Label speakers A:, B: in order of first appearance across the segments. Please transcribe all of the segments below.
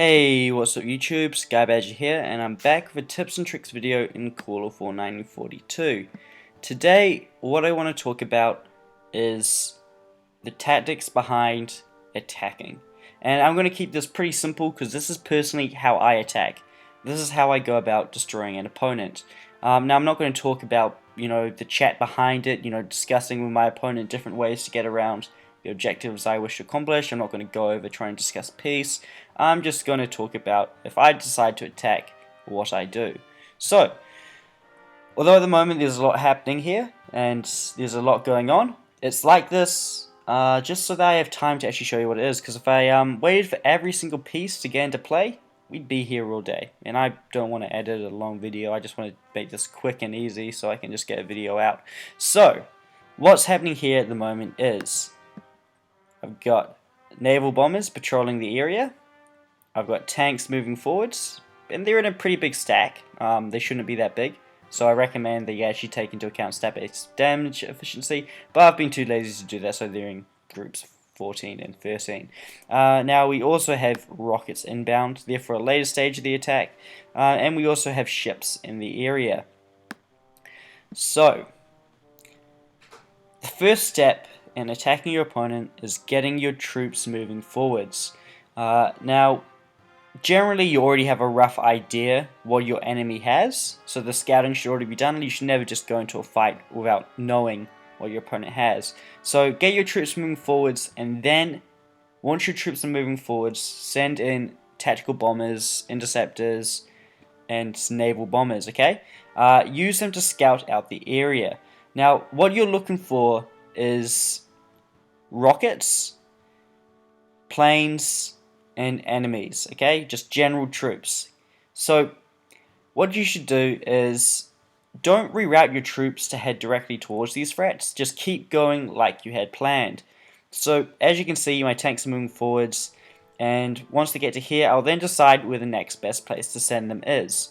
A: Hey, what's up YouTube? Sky Badger here, and I'm back with a tips and tricks video in Call of War 1942. Today, what I want to talk about is the tactics behind attacking. And I'm going to keep this pretty simple because this is personally how I attack. This is how I go about destroying an opponent. Now, I'm not going to talk about, the chat behind it, discussing with my opponent different ways to get around the objectives I wish to accomplish. I'm not going to go over trying to discuss peace. I'm just going to talk about if I decide to attack, what I do. So, although at the moment there's a lot happening here, and there's a lot going on, it's like this just so that I have time to actually show you what it is, because if I waited for every single piece to get into play, we'd be here all day, and I don't want to edit a long video. I just want to make this quick and easy so I can just get a video out. So, what's happening here at the moment is I've got naval bombers patrolling the area. I've got tanks moving forwards, and they're in a pretty big stack. They shouldn't be that big, so I recommend that you actually take into account stat-based damage efficiency, but I've been too lazy to do that, so they're in groups 14 and 13. Now we also have rockets inbound, they're for a later stage of the attack, and we also have ships in the area. So, the first step in attacking your opponent is getting your troops moving forwards. Now, generally you already have a rough idea what your enemy has, so the scouting should already be done. You should never just go into a fight without knowing what your opponent has. So get your troops moving forwards, and then once your troops are moving forwards, send in tactical bombers, interceptors, and naval bombers, okay? Use them to scout out the area. Now, what you're looking for is rockets, planes, and enemies, okay? Just general troops. So, what you should do is don't reroute your troops to head directly towards these threats. Just keep going like you had planned. So, as you can see, my tanks are moving forwards, and once they get to here, I'll then decide where the next best place to send them is.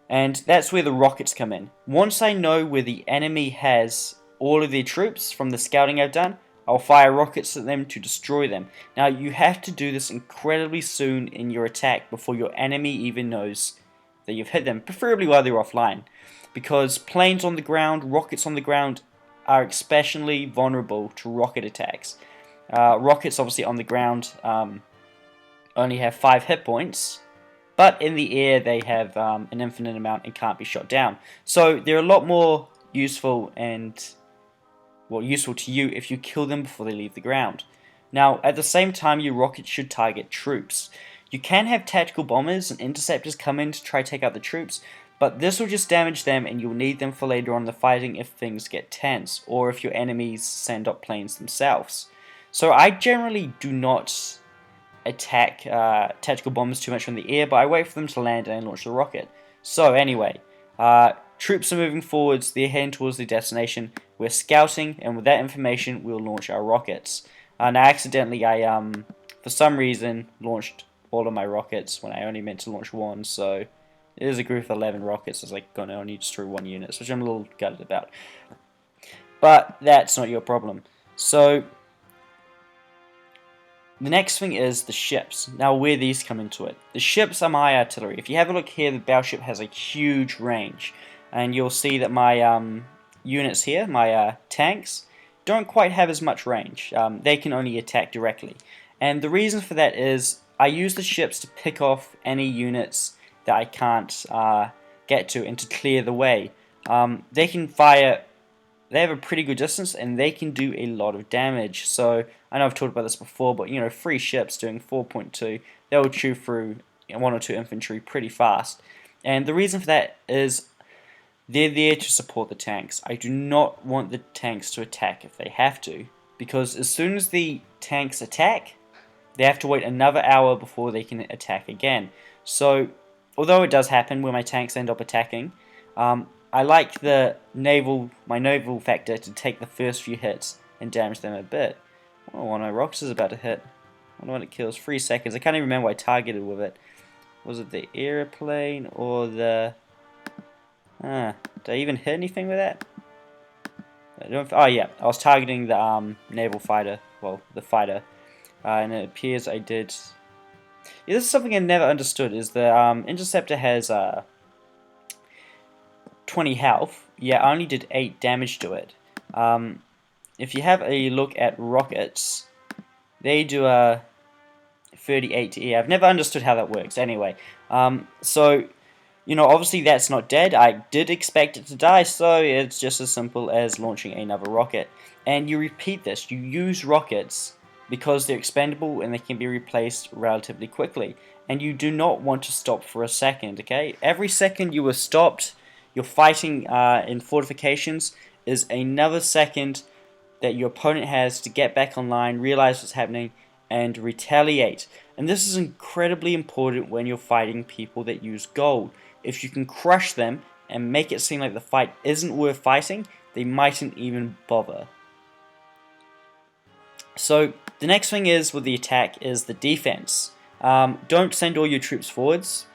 A: And that's where the rockets come in. Once I know where the enemy has all of their troops from the scouting I've done, I'll fire rockets at them to destroy them. Now, you have to do this incredibly soon in your attack before your enemy even knows that you've hit them, preferably while they're offline, because planes on the ground, rockets on the ground are especially vulnerable to rocket attacks. Rockets, obviously, on the ground only have 5 hit points, but in the air they have an infinite amount and can't be shot down. So they're a lot more useful useful to you if you kill them before they leave the ground. Now, at the same time, your rockets should target troops. You can have tactical bombers and interceptors come in to try to take out the troops, but this will just damage them, and you'll need them for later on in the fighting if things get tense, or if your enemies send up planes themselves. So I generally do not attack tactical bombers too much from the air, but I wait for them to land and I launch the rocket. So anyway, troops are moving forwards, they're heading towards their destination. We're scouting, and with that information, we'll launch our rockets. Now, accidentally, I, for some reason, launched all of my rockets when I only meant to launch one, so it is a group of 11 rockets. It's like going to only destroy one unit, which I'm a little gutted about. But that's not your problem. So, the next thing is the ships. Now, where these come into it. The ships are my artillery. If you have a look here, the battleship has a huge range, and you'll see that my units here, my tanks, don't quite have as much range. They can only attack directly. And the reason for that is I use the ships to pick off any units that I can't get to and to clear the way. They can fire, they have a pretty good distance, and they can do a lot of damage. So, I know I've talked about this before, but 3 ships doing 4.2, they'll chew through 1 or 2 infantry pretty fast. And the reason for that is they're there to support the tanks. I do not want the tanks to attack if they have to, because as soon as the tanks attack, they have to wait another hour before they can attack again. So, although it does happen where my tanks end up attacking, I like my naval factor to take the first few hits and damage them a bit. Oh, one of my rockets is about to hit. I wonder when it kills. 3 seconds. I can't even remember what I targeted with it. Was it the airplane or the... did I even hit anything with that? Oh yeah, I was targeting the naval fighter, well, the fighter, and it appears I did. Yeah, this is something I never understood, is the Interceptor has 20 health, yeah, I only did 8 damage to it. If you have a look at rockets, they do a 38 to E. I've never understood how that works anyway. So, you know, obviously that's not dead. I did expect it to die, so it's just as simple as launching another rocket. And you repeat this. You use rockets because they're expendable and they can be replaced relatively quickly. And you do not want to stop for a second, okay? Every second you are stopped, you're fighting in fortifications, is another second that your opponent has to get back online, realize what's happening, and retaliate. And this is incredibly important when you're fighting people that use gold. If you can crush them and make it seem like the fight isn't worth fighting, they mightn't even bother. So the next thing is with the attack is the defense. Don't send all your troops forwards,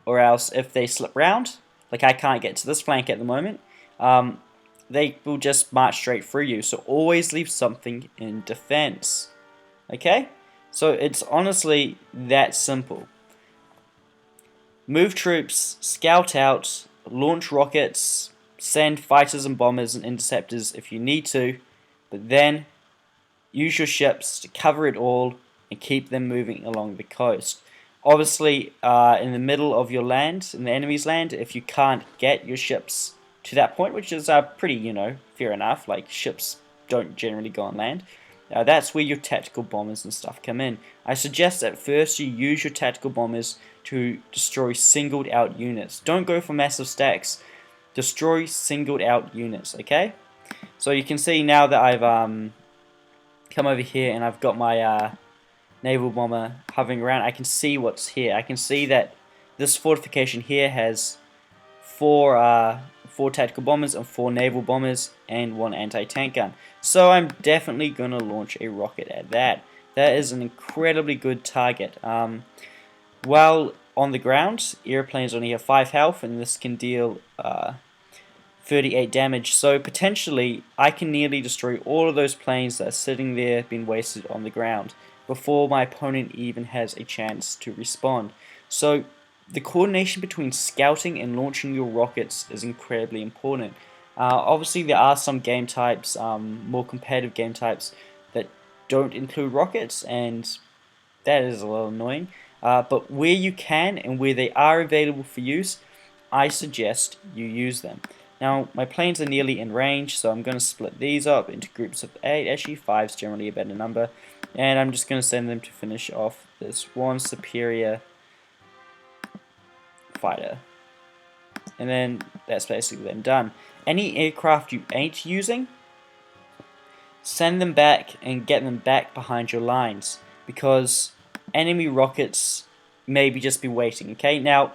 A: or else if they slip round, like I can't get to this flank at the moment, they will just march straight through you. So always leave something in defense. Okay? So it's honestly that simple. Move troops, scout out, launch rockets, send fighters and bombers and interceptors if you need to, but then use your ships to cover it all and keep them moving along the coast. Obviously, in the middle of your land, in the enemy's land, if you can't get your ships to that point, which is pretty, you know, fair enough, like ships don't generally go on land, that's where your tactical bombers and stuff come in. I suggest at first you use your tactical bombers to destroy singled out units. Don't go for massive stacks. Destroy singled out units, okay? So you can see now that I've come over here and I've got my naval bomber hovering around, I can see what's here. I can see that this fortification here has four tactical bombers and 4 naval bombers and 1 anti-tank gun. So I'm definitely going to launch a rocket at that. That is an incredibly good target. While on the ground, airplanes only have 5 health, and this can deal 38 damage. So potentially, I can nearly destroy all of those planes that are sitting there, being wasted on the ground, before my opponent even has a chance to respond. So the coordination between scouting and launching your rockets is incredibly important. Obviously, there are some game types, more competitive game types, that don't include rockets, and that is a little annoying. But where you can and where they are available for use, I suggest you use them. Now, my planes are nearly in range, so I'm going to split these up into groups of 8. Actually, 5 is generally a better number. And I'm just going to send them to finish off this one superior fighter. And then that's basically them done. Any aircraft you ain't using, send them back and get them back behind your lines, because enemy rockets maybe just be waiting. Okay, now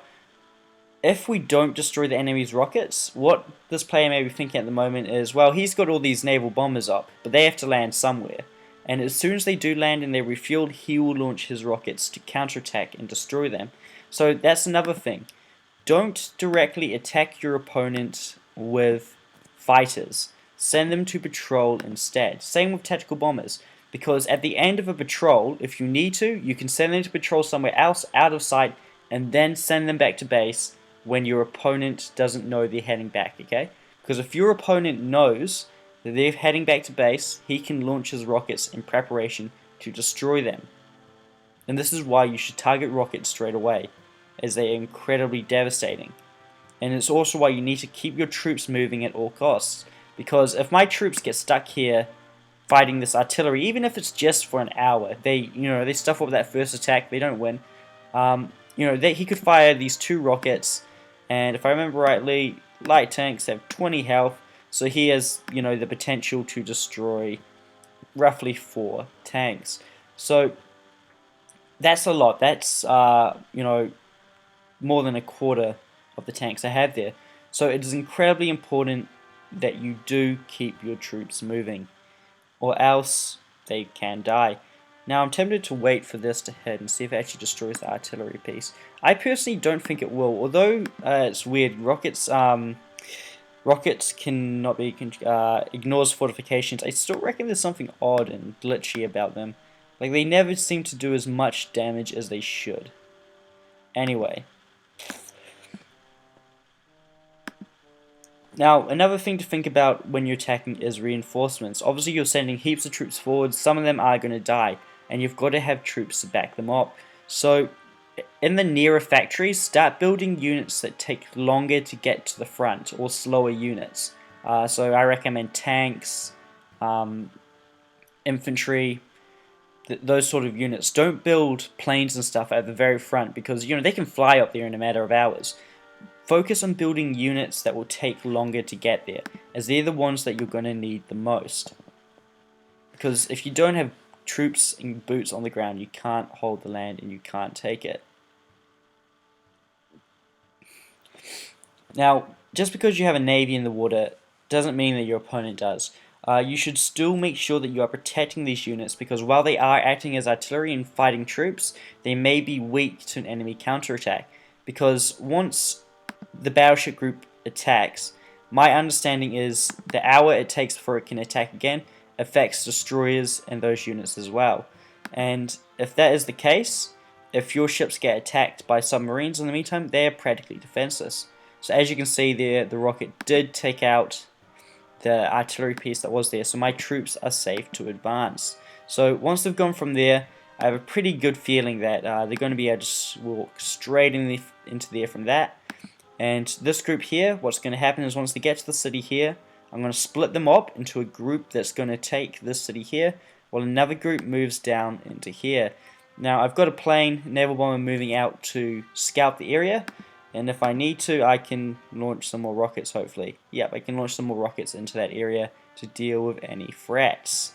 A: if we don't destroy the enemy's rockets, what this player may be thinking at the moment is, well, he's got all these naval bombers up, but they have to land somewhere. And as soon as they do land and they're refueled, he will launch his rockets to counterattack and destroy them. So that's another thing. Don't directly attack your opponent with fighters. Send them to patrol instead. Same with tactical bombers. Because at the end of a patrol, if you need to, you can send them to patrol somewhere else out of sight and then send them back to base when your opponent doesn't know they're heading back, okay? Because if your opponent knows that they're heading back to base, he can launch his rockets in preparation to destroy them. And this is why you should target rockets straight away, as they are incredibly devastating. And it's also why you need to keep your troops moving at all costs. Because if my troops get stuck here fighting this artillery, even if it's just for an hour, they stuff up that first attack, they don't win. He could fire these 2 rockets, and if I remember rightly, light tanks have 20 health, so he has, the potential to destroy roughly 4 tanks. So that's a lot. That's more than a quarter of the tanks I have there. So it is incredibly important that you do keep your troops moving, or else they can die. Now I'm tempted to wait for this to hit and see if it actually destroys the artillery piece. I personally don't think it will, although it's weird. Rockets cannot be ignores fortifications. I still reckon there's something odd and glitchy about them. Like, they never seem to do as much damage as they should. Anyway. Now, another thing to think about when you're attacking is reinforcements. Obviously, you're sending heaps of troops forward. Some of them are going to die, and you've got to have troops to back them up. So, in the nearer factories, start building units that take longer to get to the front, or slower units. So I recommend tanks, infantry, those sort of units. Don't build planes and stuff at the very front, because they can fly up there in a matter of hours. Focus on building units that will take longer to get there, as they're the ones that you're going to need the most. Because if you don't have troops and boots on the ground, you can't hold the land and you can't take it. Now, just because you have a navy in the water doesn't mean that your opponent does. You should still make sure that you are protecting these units, because while they are acting as artillery and fighting troops, they may be weak to an enemy counterattack. Because once the battleship group attacks, my understanding is the hour it takes before it can attack again affects destroyers and those units as well. And if that is the case, if your ships get attacked by submarines in the meantime, they are practically defenseless. So as you can see there, the rocket did take out the artillery piece that was there, so my troops are safe to advance. So once they've gone from there, I have a pretty good feeling that they're going to be able to walk straight into there from that. And this group here, what's going to happen is once they get to the city here, I'm going to split them up into a group that's going to take this city here, while another group moves down into here. Now I've got a plane, naval bomber, moving out to scout the area, and if I need to, I can launch some more rockets, hopefully. Yep, I can launch some more rockets into that area to deal with any threats.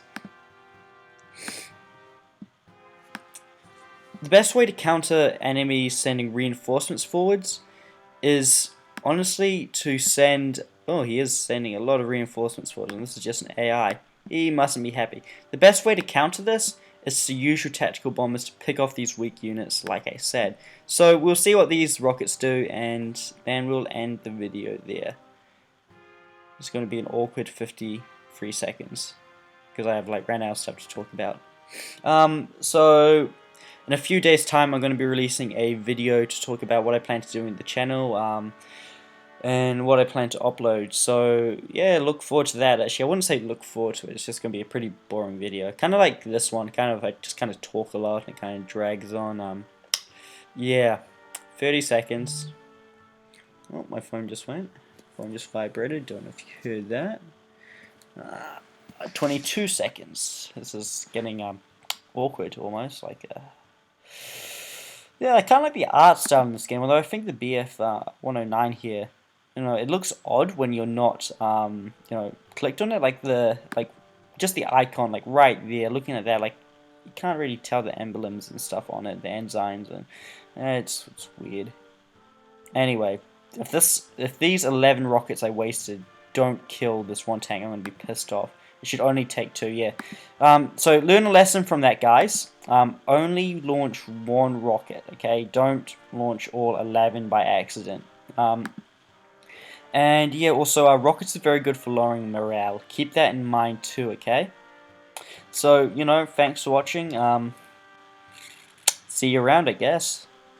A: The best way to counter enemies sending reinforcements forwards is honestly to send... Oh, he is sending a lot of reinforcements forward, and this is just an AI. He mustn't be happy. The best way to counter this is to use your tactical bombers to pick off these weak units, like I said. So we'll see what these rockets do, and then we'll end the video there. It's going to be an awkward 53 seconds, because I have ran out of stuff to talk about. So in a few days' time, I'm going to be releasing a video to talk about what I plan to do in the channel, and what I plan to upload. So yeah, look forward to that. Actually, I wouldn't say look forward to it. It's just going to be a pretty boring video, kind of like this one. I just kind of talk a lot and it kind of drags on. Yeah, 30 seconds. Oh, my phone just went. Phone just vibrated. Don't know if you heard that. 22 seconds. This is getting awkward almost. Yeah, I kind of like the art style in this game. Although I think the BF 109 here, it looks odd when you're not clicked on it. Just the icon right there. Looking at that, you can't really tell the emblems and stuff on it, the ensigns, and it's weird. Anyway, if these 11 rockets I wasted don't kill this one tank, I'm gonna be pissed off. It should only take 2, yeah. So learn a lesson from that, guys. Only launch 1 rocket, okay? Don't launch all 11 by accident. And yeah, also rockets are very good for lowering morale. Keep that in mind too, okay? So, thanks for watching. See you around, I guess.